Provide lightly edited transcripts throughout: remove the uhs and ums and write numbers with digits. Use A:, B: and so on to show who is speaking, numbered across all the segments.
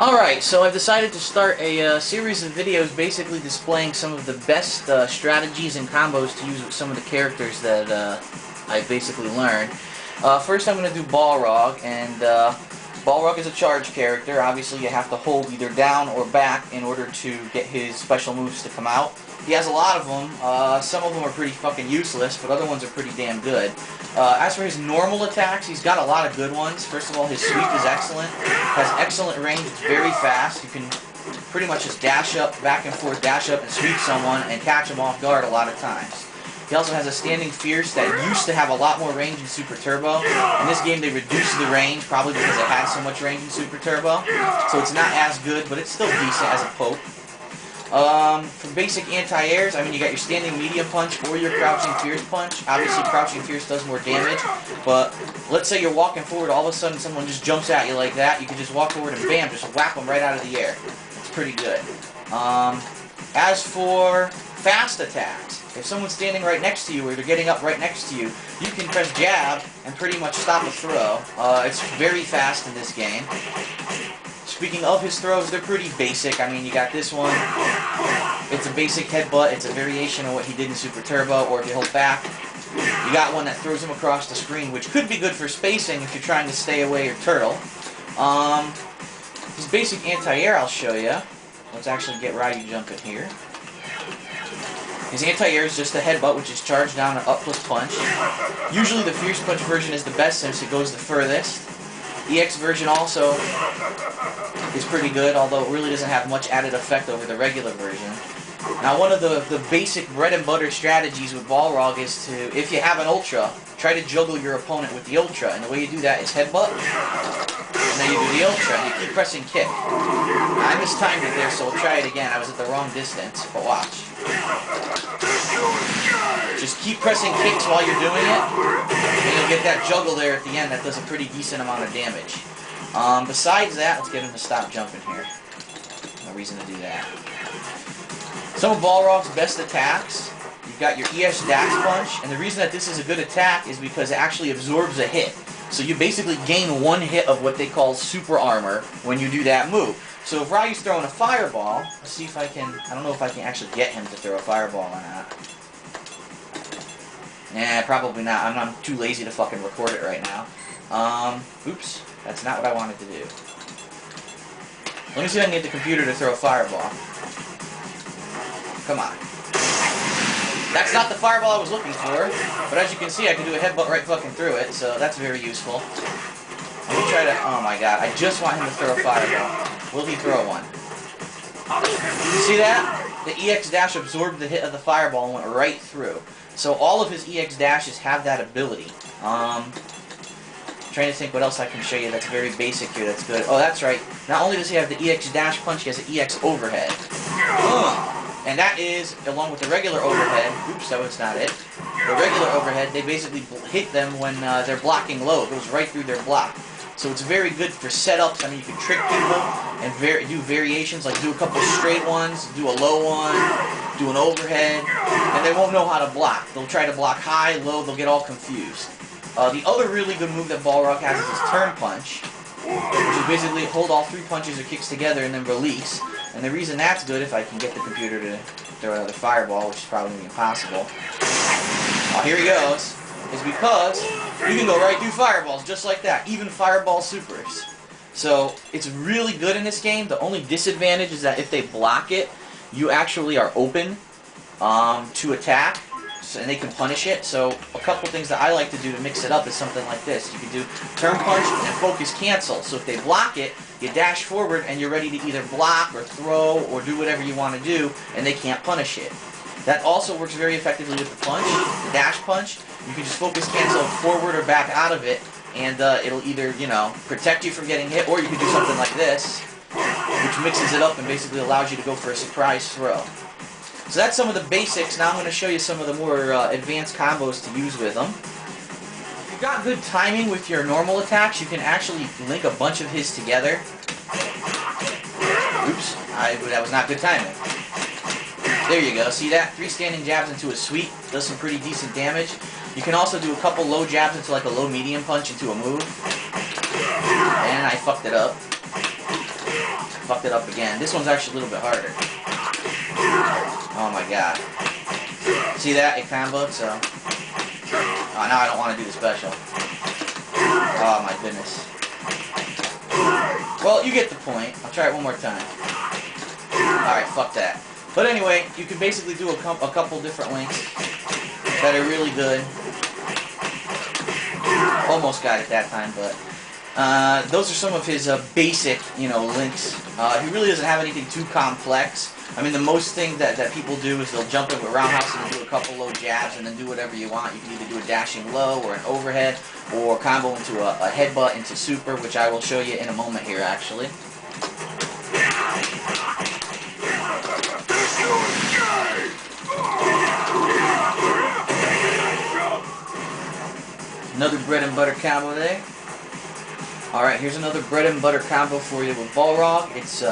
A: Alright, so I've decided to start a series of videos basically displaying some of the best strategies and combos to use with some of the characters that I basically learned. First I'm going to do Balrog, and Balrog is a charge character. Obviously you have to hold either down or back in order to get his special moves to come out. He has a lot of them. Some of them are pretty fucking useless, but other ones are pretty damn good. As for his normal attacks, he's got a lot of good ones. First of all, his sweep is excellent. Has excellent range. It's very fast. You can pretty much just dash up, back and forth, dash up and sweep someone and catch him off guard a lot of times. He also has a standing fierce that used to have a lot more range in Super Turbo. In this game they reduced the range, probably because it had so much range in Super Turbo. So it's not as good, but it's still decent as a poke. For basic anti-airs, I mean, you got your standing medium punch or your crouching fierce punch. Obviously, crouching fierce does more damage, but let's say you're walking forward, all of a sudden someone just jumps at you like that, you can just walk forward and bam, just whap them right out of the air. It's pretty good. As for fast attacks, if someone's standing right next to you or they're getting up right next to you, you can press jab and pretty much stop a throw. It's very fast in this game. Speaking of his throws, they're pretty basic. I mean, you got this one. It's a basic headbutt. It's a variation of what he did in Super Turbo, or if you hold back. You got one that throws him across the screen, which could be good for spacing if you're trying to stay away or turtle. His basic anti-air I'll show you. Let's actually get Ryu jumping here. His anti-air is just a headbutt, which is charged down and up plus punch. Usually the fierce punch version is the best since it goes the furthest. EX version also is pretty good, although it really doesn't have much added effect over the regular version. Now, one of the basic bread and butter strategies with Balrog is to, if you have an Ultra, try to juggle your opponent with the Ultra. And the way you do that is headbutt, and then you do the Ultra, and you keep pressing kick. Now, I mistimed it there, so we'll try it again. I was at the wrong distance, but watch. Just keep pressing kicks while you're doing it, and you'll get that juggle there at the end that does a pretty decent amount of damage. Besides that, let's get him to stop jumping here. No reason to do that. Some of Balrog's best attacks, you've got your ES dash punch, and the reason that this is a good attack is because it actually absorbs a hit. So you basically gain one hit of what they call super armor when you do that move. So if Ryu's throwing a fireball, let's see if I can, I don't know if I can actually get him to throw a fireball or not. Nah, probably not. I'm too lazy to fucking record it right now. Oops, that's not what I wanted to do. Let me see if I can get the computer to throw a fireball. Come on. That's not the fireball I was looking for, but as you can see, I can do a headbutt right fucking through it, so that's very useful. Let me try to, oh my god, I just want him to throw a fireball. Will he throw one? See that? The EX dash absorbed the hit of the fireball and went right through. So all of his EX dashes have that ability. Trying to think what else I can show you that's very basic here that's good. Oh, that's right. Not only does he have the EX dash punch, he has an EX overhead. And that is, along with the regular overhead, oops, that was not it. The regular overhead, they basically hit them when they're blocking low. It goes right through their block. So it's very good for setups. I mean, you can trick people and do variations, like do a couple straight ones, do a low one, do an overhead, and they won't know how to block. They'll try to block high, low, they'll get all confused. The other really good move that Balrog has is his turn punch, which is basically hold all three punches or kicks together and then release. And the reason that's good, if I can get the computer to throw another fireball, which is probably impossible. Oh, here he goes. Is because you can go right through fireballs just like that, even fireball supers. So it's really good in this game. The only disadvantage is that if they block it, you actually are open to attack, and they can punish it. So a couple things that I like to do to mix it up is something like this. You can do turn punch and focus cancel. So if they block it, you dash forward and you're ready to either block or throw or do whatever you want to do, and they can't punish it. That also works very effectively with the punch, the dash punch. You can just focus cancel forward or back out of it, and it'll either, you know, protect you from getting hit, or you can do something like this, which mixes it up and basically allows you to go for a surprise throw. So that's some of the basics. Now I'm going to show you some of the more advanced combos to use with them. If you've got good timing with your normal attacks, you can actually link a bunch of his together. Oops, that was not good timing. There you go. See that? 3 standing jabs into a sweep. Does some pretty decent damage. You can also do a couple low jabs into like a low medium punch into a move. And I fucked it up. fucked it up again. This one's actually a little bit harder. Oh my god. See that? It comboed, so... Oh, now I don't want to do the special. Oh my goodness. Well, you get the point. I'll try it one more time. Alright, fuck that. But anyway, you can basically do a couple different links that are really good. Almost got it that time, but those are some of his basic, links. He really doesn't have anything too complex. I mean, the most thing that people do is they'll jump into a roundhouse and then do a couple low jabs and then do whatever you want. You can either do a dashing low or an overhead or combo into a headbutt into super, which I will show you in a moment here, actually. Another bread and butter combo there. Alright, here's another bread and butter combo for you with Balrog. It's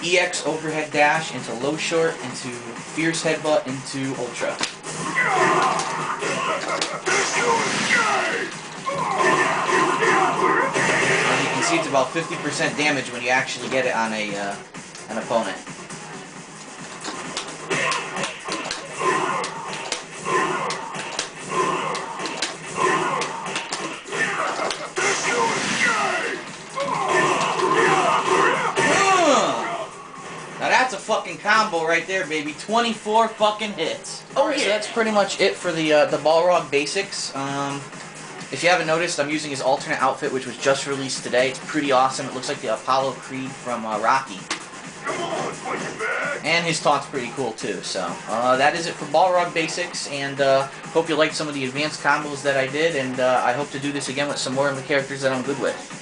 A: EX overhead dash into low short, into fierce headbutt, into ultra. And you can see it's about 50% damage when you actually get it on an opponent. Now that's a fucking combo right there, baby. 24 fucking hits. Oh yeah. So that's pretty much it for the Balrog basics. If you haven't noticed, I'm using his alternate outfit, which was just released today. It's pretty awesome. It looks like the Apollo Creed from Rocky. And his taunt's pretty cool too. So that is it for Balrog basics, and hope you liked some of the advanced combos that I did, and I hope to do this again with some more of the characters that I'm good with.